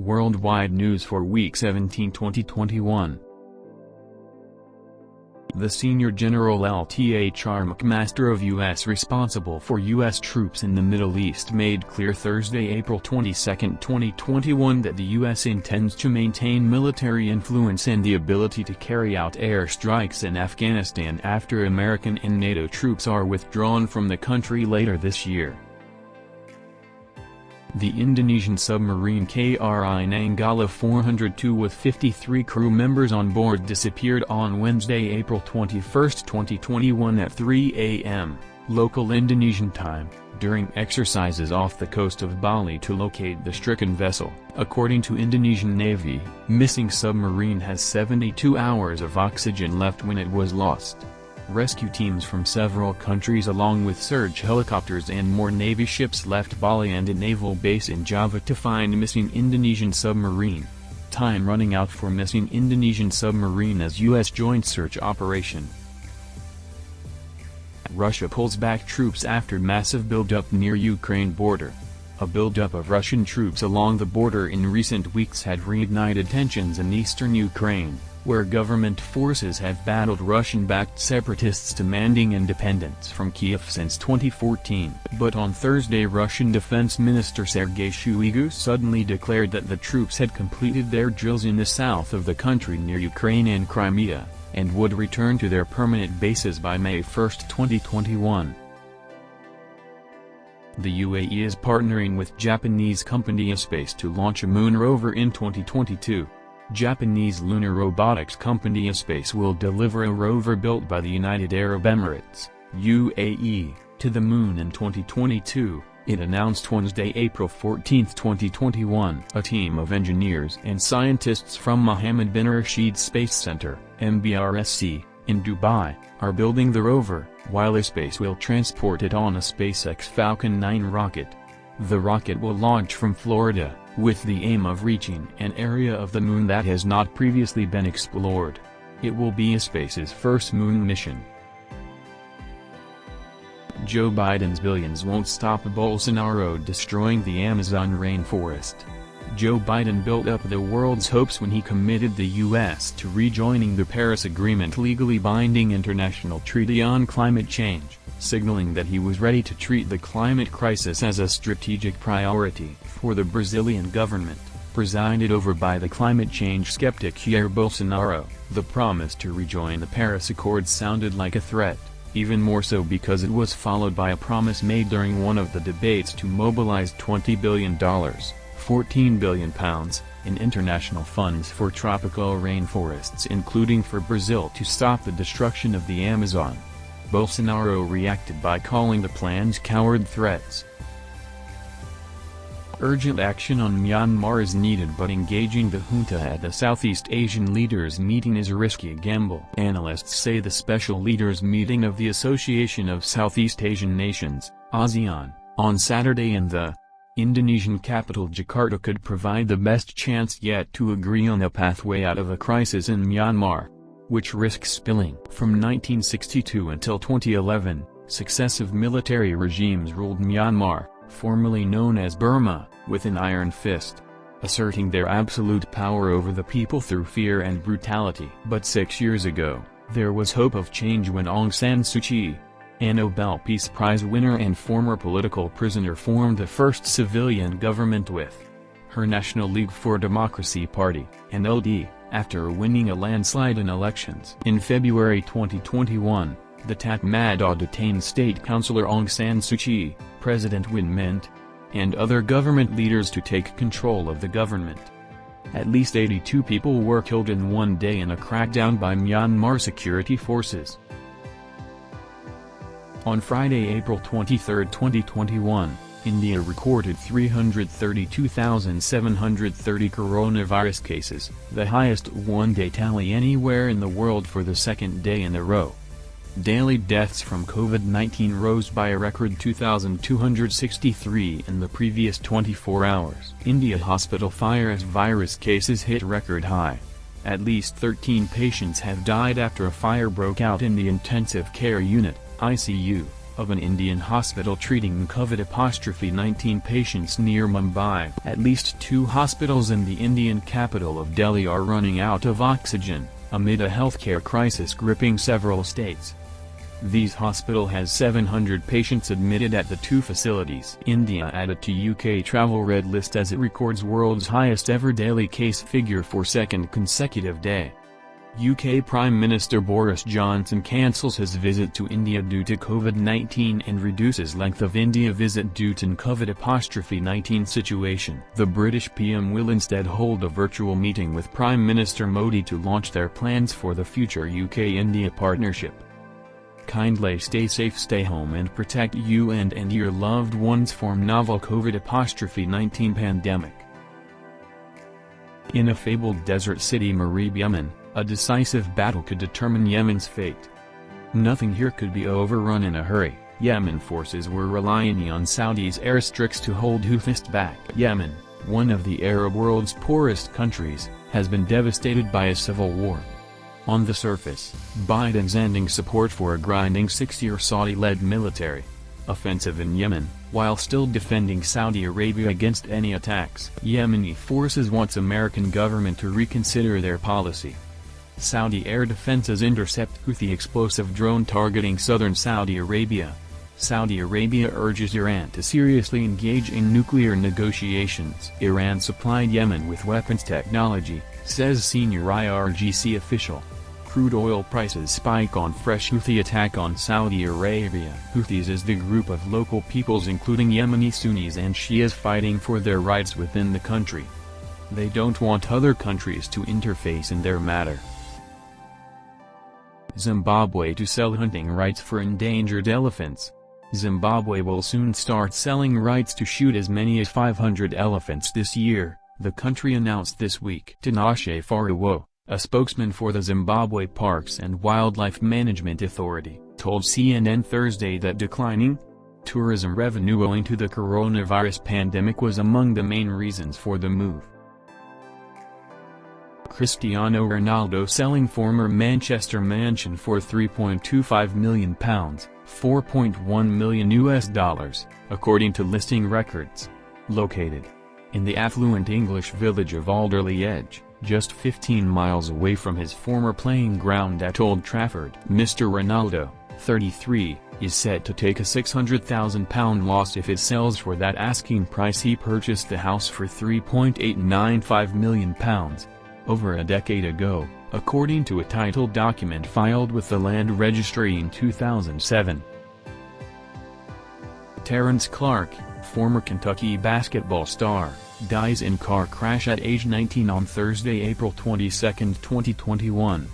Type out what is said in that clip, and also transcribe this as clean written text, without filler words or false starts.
Worldwide News for Week 17, 2021. The senior general LTHR McMaster of U.S. responsible for U.S. troops in the Middle East made clear Thursday, April 22, 2021 that the U.S. intends to maintain military influence and the ability to carry out air strikes in Afghanistan after American and NATO troops are withdrawn from the country later this year. The Indonesian submarine KRI Nanggala 402 with 53 crew members on board disappeared on Wednesday, April 21, 2021 at 3 a.m., local Indonesian time, during exercises off the coast of Bali to locate the stricken vessel. According to Indonesian Navy, missing submarine has 72 hours of oxygen left when it was lost. Rescue teams from several countries along with search helicopters and more Navy ships left Bali and a naval base in Java to find missing Indonesian submarine. Time running out for missing Indonesian submarine as U.S. joint search operation. Russia pulls back troops after massive buildup near Ukraine border. A buildup of Russian troops along the border in recent weeks had reignited tensions in eastern Ukraine, where government forces have battled Russian-backed separatists demanding independence from Kiev since 2014. But on Thursday, Russian Defense Minister Sergei Shoigu suddenly declared that the troops had completed their drills in the south of the country near Ukraine and Crimea, and would return to their permanent bases by May 1, 2021. The UAE is partnering with Japanese company Espace to launch a moon rover in 2022. Japanese lunar robotics company Espace will deliver a rover built by the United Arab Emirates, UAE, to the moon in 2022, it announced Wednesday, April 14, 2021. A team of engineers and scientists from Mohammed bin Rashid Space Center, MBRSC, in Dubai, are building the rover, while Espace will transport it on a SpaceX Falcon 9 rocket. The rocket will launch from Florida, with the aim of reaching an area of the moon that has not previously been explored. It will be Espace's first moon mission. Joe Biden's billions won't stop Bolsonaro destroying the Amazon rainforest. Joe Biden built up the world's hopes when he committed the U.S. to rejoining the Paris Agreement, legally binding international treaty on climate change, signaling that he was ready to treat the climate crisis as a strategic priority for the Brazilian government, presided over by the climate change skeptic Jair Bolsonaro. The promise to rejoin the Paris Accord sounded like a threat, even more so because it was followed by a promise made during one of the debates to mobilize $20 billion, £14 billion, in international funds for tropical rainforests, including for Brazil, to stop the destruction of the Amazon. Bolsonaro reacted by calling the plans coward threats. Urgent action on Myanmar is needed, but engaging the junta at the Southeast Asian leaders meeting is a risky gamble. Analysts say the special leaders meeting of the Association of Southeast Asian Nations, ASEAN, on Saturday in the Indonesian capital Jakarta could provide the best chance yet to agree on a pathway out of a crisis in Myanmar, which risks spilling. From 1962 until 2011, successive military regimes ruled Myanmar, formerly known as Burma, with an iron fist, asserting their absolute power over the people through fear and brutality. But 6 years ago, there was hope of change when Aung San Suu Kyi, a Nobel Peace Prize winner and former political prisoner, formed the first civilian government with her National League for Democracy Party, NLD, after winning a landslide in elections. In February 2021, the Tatmadaw detained State Councillor Aung San Suu Kyi, President Win Mint, and other government leaders to take control of the government. At least 82 people were killed in one day in a crackdown by Myanmar security forces. On Friday, April 23, 2021, India recorded 332,730 coronavirus cases, the highest one-day tally anywhere in the world for the second day in a row. Daily deaths from COVID-19 rose by a record 2,263 in the previous 24 hours. India hospital fire as virus cases hit record high. At least 13 patients have died after a fire broke out in the intensive care unit, ICU, of an Indian hospital treating COVID-19 patients near Mumbai. At least 2 hospitals in the Indian capital of Delhi are running out of oxygen, amid a healthcare crisis gripping several states. These hospital has 700 patients admitted at the 2 facilities. India added to UK travel red list as it records world's highest ever daily case figure for second consecutive day. UK Prime Minister Boris Johnson cancels his visit to India due to COVID-19 and reduces length of India visit due to COVID-19 situation. The British PM will instead hold a virtual meeting with Prime Minister Modi to launch their plans for the future UK-India partnership. Kindly stay safe, stay home and protect you and your loved ones from novel COVID-19 pandemic. In a fabled desert city Marib, Yemen, a decisive battle could determine Yemen's fate. Nothing here could be overrun in a hurry. Yemen forces were relying on Saudi's airstrikes to hold Houthis back. Yemen, one of the Arab world's poorest countries, has been devastated by a civil war. On the surface, Biden's ending support for a grinding 6-year Saudi-led military offensive in Yemen, while still defending Saudi Arabia against any attacks. Yemeni forces wants American government to reconsider their policy. Saudi air defenses intercept Houthi explosive drone targeting southern Saudi Arabia. Saudi Arabia urges Iran to seriously engage in nuclear negotiations. Iran supplied Yemen with weapons technology, says senior IRGC official. Crude oil prices spike on fresh Houthi attack on Saudi Arabia. Houthis is the group of local peoples including Yemeni Sunnis and Shias fighting for their rights within the country. They don't want other countries to interface in their matter. Zimbabwe to sell hunting rights for endangered elephants. Zimbabwe will soon start selling rights to shoot as many as 500 elephants this year, the country announced this week. Tinashe Fariwo, a spokesman for the Zimbabwe Parks and Wildlife Management Authority, told CNN Thursday that declining tourism revenue owing to the coronavirus pandemic was among the main reasons for the move. Cristiano Ronaldo selling former Manchester mansion for £3.25 million, $4.1 million, according to listing records. Located in the affluent English village of Alderley Edge, just 15 miles away from his former playing ground at Old Trafford. Mr. Ronaldo, 33, is set to take a £600,000 loss if it sells for that asking price. He purchased the house for £3.895 million, over a decade ago, according to a title document filed with the Land Registry in 2007. Terrence Clark, former Kentucky basketball star, dies in car crash at age 19 on Thursday, April 22, 2021.